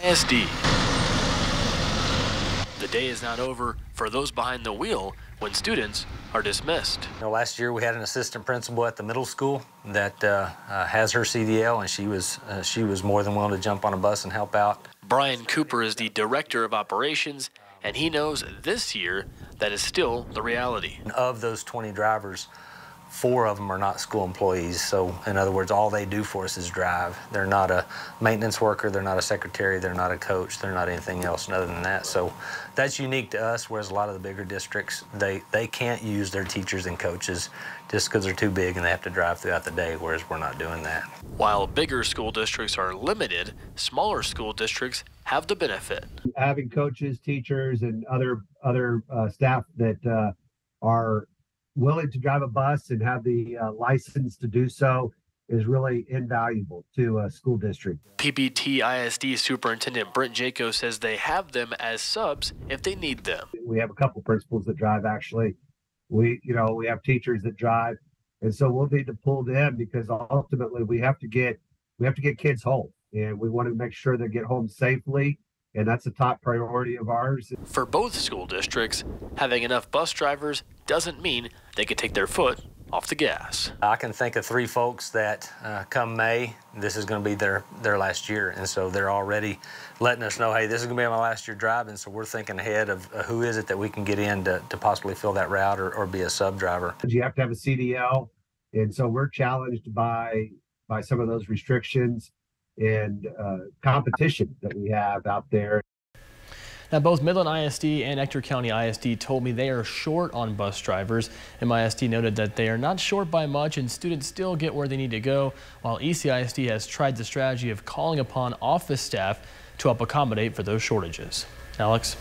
ISD. The day is not over for those behind the wheel when students are dismissed. Last year we had an assistant principal at the middle school that has her CDL, and she was more than willing to jump on a bus and help out. Brian Cooper is the director of operations, and he knows this year that is still the reality. Of those 20 drivers, 4 of them are not school employees. So in other words, all they do for us is drive. They're not a maintenance worker, they're not a secretary, they're not a coach, they're not anything else other than that. So that's unique to us, whereas a lot of the bigger districts, they can't use their teachers and coaches just because they're too big and they have to drive throughout the day, whereas we're not doing that. While bigger school districts are limited, smaller school districts have the benefit. Having coaches, teachers, and other staff that are willing to drive a bus and have the license to do so is really invaluable to a school district. PBT ISD Superintendent Brent Jaco says they have them as subs if they need them. We have a couple principals that drive, actually. We have teachers that drive, and so we'll need to pull them because ultimately we have to get kids home, and we want to make sure they get home safely. And that's a top priority of ours. For both school districts, having enough bus drivers doesn't mean they can take their foot off the gas. I can think of 3 folks that come May, this is going to be their last year. And so they're already letting us know, hey, this is going to be my last year driving. So we're thinking ahead of who is it that we can get in to possibly fill that route or be a sub driver. You have to have a CDL. And so we're challenged by some of those restrictions and competition that we have out there. Now, both Midland ISD and Ector County ISD told me they are short on bus drivers. MISD noted that they are not short by much and students still get where they need to go, while ECISD has tried the strategy of calling upon office staff to help accommodate for those shortages. Alex?